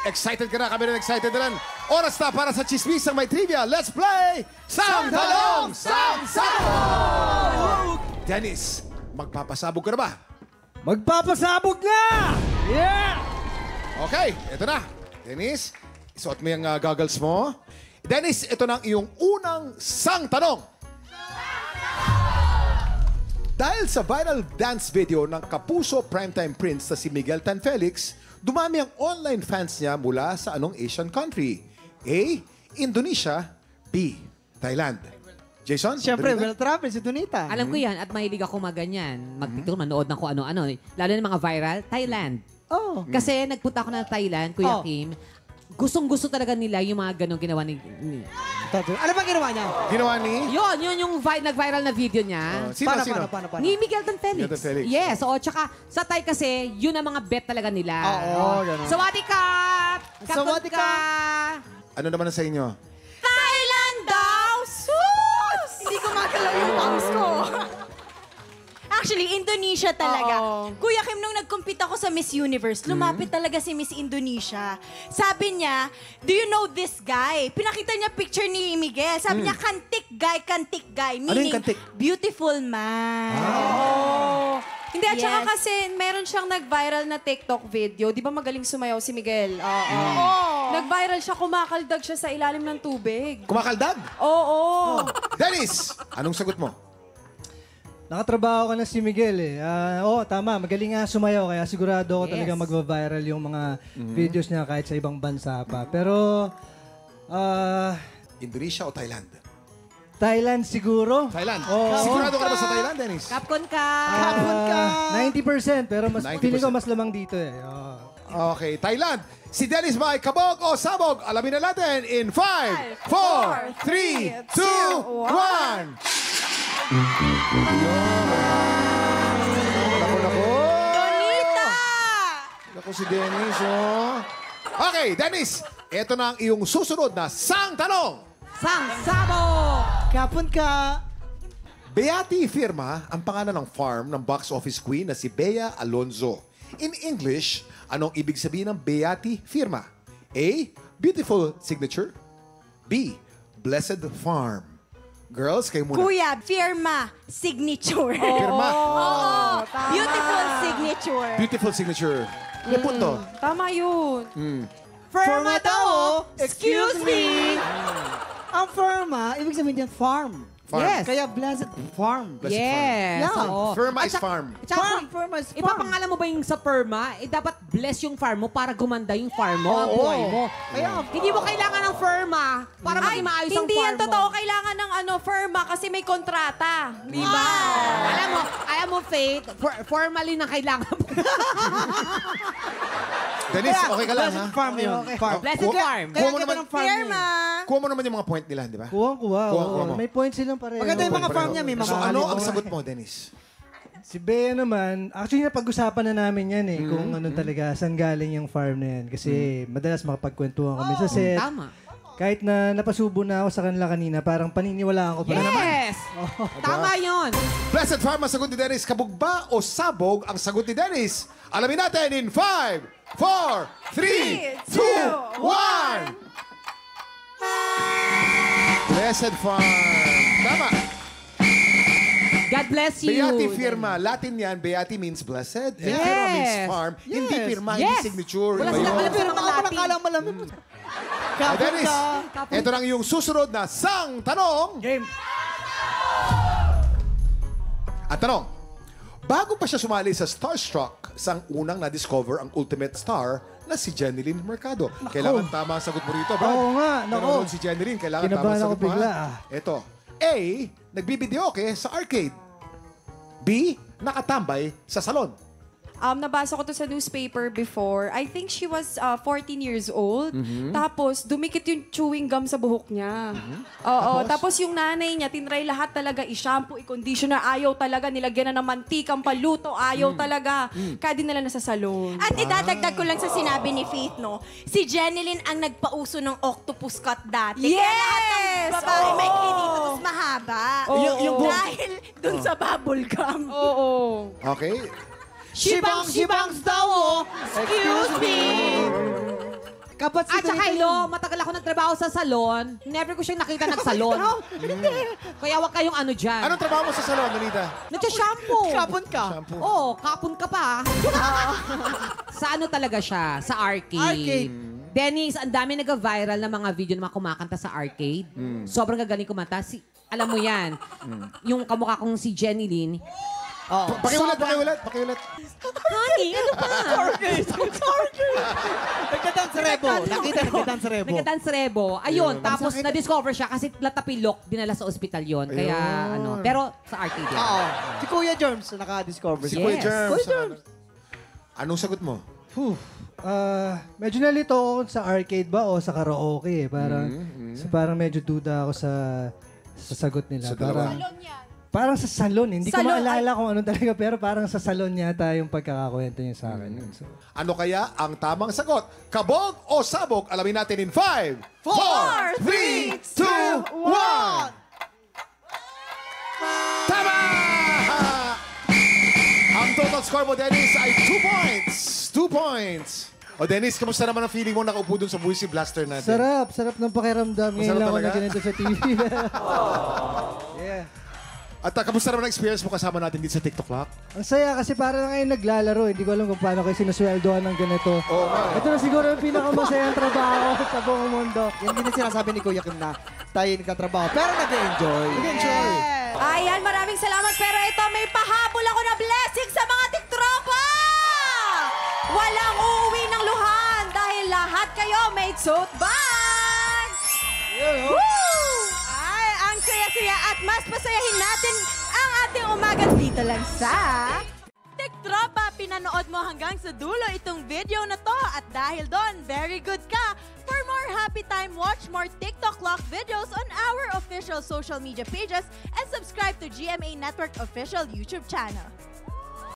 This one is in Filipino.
Excited ka na, kami rin excited na rin. Oras na para sa chismisang may trivia. Let's play Sang Tanong, Sang Sabog! Dennis, magpapasabog ka na ba? Magpapasabog na! Yeah! Okay, ito na. Dennis, isuot mo yung goggles mo. Dennis, ito na ang iyong unang sang tanong. Dahil sa viral dance video ng kapuso primetime prince na si Miguel Tan Felix, dumami ang online fans niya mula sa anong Asian country? A. Indonesia. B. Thailand. Jason? Siyempre, Donita? well-traveled si Donita. Alam ko yan at mahilig ako maganyan. Magpicture, manood ng kung ano-ano. Lalo na mga viral, Thailand. Oh. Kasi nagpunta ako ng Thailand, Kuya Kim. Gustong-gusto talaga nila yung mga ganong ginawa ni... Ano bang ginawa niya? Ginawa ni? Yun yung nag-viral na video niya. Sino? Paano? Ni Miguel Tan Felix. Miguel Tan Felix. Yes, oo. Tsaka sa Thai kasi, yun ang mga bet talaga nila. Oo, ganun. Sawadee ka! Sawadee ka! Ano naman ang sa inyo? Thailand daw! Sus! Hindi ko magalaw yung bangs ko. Actually, Indonesia talaga. Kuya Kim, nung nag-compete ako sa Miss Universe, lumapit talaga si Miss Indonesia. Sabi niya, do you know this guy? Pinakita niya picture ni Miguel. Sabi niya, kantik guy. Meaning, Ano yung kantik? beautiful man. Hindi, at saka Yes. kasi meron siyang nag-viral na TikTok video. Di ba magaling sumayaw si Miguel? Oo. Nag-viral siya, kumakaldag siya sa ilalim ng tubig. Kumakaldag? Oo. Dennis, anong sagot mo? Nakatrabaho ka na si Miguel eh. Oo, tama. Magaling nga sumayaw. Kaya sigurado ako talaga magva-viral yung mga videos niya kahit sa ibang bansa pa. Pero, Indonesia o Thailand? Thailand siguro. Thailand. Oo. Sigurado ka na ba sa Thailand, Dennis? Kapkon ka! 90%. Pero mas 90%. feeling ko mas lamang dito eh. Oo. Okay, Thailand. Si Dennis ba ay kabog o sabog? Alamin na natin in 5, 4, 3, 2, 1. Naku. Donita! Naku si Dennis, oh. Okay, Dennis. Ito na ang iyong susunod na sang tanong. Sang Sabog! Kapon ka. Beati Firma ang pangalan ng farm ng box office queen na si Bea Alonzo. In English, anong ibig sabihin ng Beati Firma? A. Beautiful signature. B. Blessed farm. Girls, kayo muna. Kuya, firma, signature. Firma. Oo. Beautiful signature. Beautiful signature. May punto. Tama yun. Firma daw, excuse me. Ang farm ibig sabihin niyan farm. Farm. Yes. Kaya blessed farm. Blessed Yes. Yeah. Oo. Firma At is farm. Farm is farm. Ipapangalan mo ba yung sa Firma? Dapat bless yung farm mo para gumanda yung farm mo, ang buhay mo. Kaya, Hindi mo kailangan ng Firma para maging maayos ang Hindi farm yan mo. totoo. Kailangan ng firma kasi may kontrata. Di ba? Alam mo, Faith, formally na kailangan mo. Dennis, okay ka lang, ha? farm yun. Farm. Blessed farm. Kuha mo naman, Firma. kuha mo naman yung mga point nila, di ba? Kuha mo. May points silang pareho. Maganda yung mga farm niya, may mga So, ano ang Oo. sagot mo, Dennis? Si Bea naman, actually napag-usapan na namin yan eh, kung ano talaga, saan galing yung farm na yan. Kasi madalas makapagkwentuhan kami sa set. Tama. Kahit na napasubo na ako sa kanila kanina, parang paniniwalaan ko pa na naman. Yes! Tama yun. Blessed farm ang sagot ni Dennis. Kabog ba o sabog ang sagot ni Dennis? Alamin natin in 5, 4, 3, 2, 1. Blessed farm. Tama. God bless you. Beati Firma. Latin yan. Beati means blessed. And Yes. Firma means farm. Hindi firma, hindi Yes. signature. Wala Iba silang yun. alam sa mga Latin. Kalang malamig mo. Dennis, ito lang yung susunod na sang tanong. Game. At tanong, bago pa siya sumali sa Starstruck, sang unang na-discover ang ultimate star na si Jeneline Mercado. Kailangan tama ang sagot mo rito, Brad. Oo nga, nako. Nanonood si Jeneline, kailangan tama Kinabahan ang sagot ako mo. bigla, ha? Ito, A, nagbibideo sa arcade. B, nakatambay sa salon. Nabasa ko to sa newspaper before. I think she was 14 years old. Tapos, dumikit yung chewing gum sa buhok niya. Oo. Tapos yung nanay niya, tinry lahat talaga i-shampoo, i-conditioner. Ayaw talaga. Nilagyan na ng mantikang paluto. Ayaw talaga. Kaya dinala na sa salon. At idadagdag ko lang sa sinabi ni Faith, no? Si Jeneline ang nagpauso ng octopus cut dati. Kaya lahat ng babae may dito, tapos mahaba. Dahil dun sa bubble gum. Oo. Okay? Shibangs daw, oh. Excuse me. Kapat si At saka, Tony hello, matagal ako nagtrabaho sa salon. Never ko siyang nakita nagsalon. Kaya wag kayong ano dyan. Anong trabaho mo sa salon, Donita? Nagsha-shampoo. Kapon ka. Shampoo. Oo, kapon ka pa. Sa ano talaga siya? Sa arcade. Arcade. Dennis, ang dami nag-viral na mga video na mga kumakanta sa arcade. Sobrang gagaling kumanta. Alam mo yan, yung kamukha kong si Jenny Lynn. Pakiulat. Honey, ano ba? Nagka-dance rebo. Nakita nagka-dance rebo. Nagka-dance rebo. Ayun, tapos na-discover siya kasi natapilok, dinala sa ospital yon. Kaya ano, pero sa arcade yan. Oo. Si Kuya Germs naka-discover. Si Yes. Kuya Germs. Kuya Germs. Anong sagot mo? Medyo nalito ako sa arcade ba o sa karaoke eh. Parang medyo duda ako sa sagot nila. Sa dalawa. Parang sa salon. Hindi ko Salon, maalala kung ano talaga pero parang sa salon yata yung pagkakakwento niya sa akin. So, Ano kaya ang tamang sagot? Kabog o sabog? Alamin natin in 5, 4, 3, 2, 1! Tama! Ang total score mo, Dennis, ay 2 points. 2 points. O Dennis, kamusta naman ang feeling mo nakaupo dun sa Buisi Blaster natin? sarap ng pakiramdam. Ngayon lang ako talaga? na ganito sa TV. Yeah. At kamusta naman ang experience mo kasama natin dito sa TikTok Lock? Ang saya kasi parang ngayon naglalaro. Hindi ko alam kung paano kayo sinusweldoan ng ganito. Oo nga. Ito na siguro yung pinakamasayang trabaho sa buong mundo. Yan din ang sinasabi ni Kuya Kim na tayo nagkatrabaho. Pero nag-enjoy. Enjoy. Ayan, maraming salamat. Pero ito, may pahabol ako na blessing sa mga tiktropa! Walang uuwi ng luhan dahil lahat kayo may tote bag! Woo! Ay, ang saya-saya at mas pasayahin natin ang ating umaga dito lang sa... Tiktropa, pinanood mo hanggang sa dulo itong video na to at dahil doon, very good ka! For more happy time, watch more TikTok Lock videos on our official social media pages and subscribe to GMA Network official YouTube channel.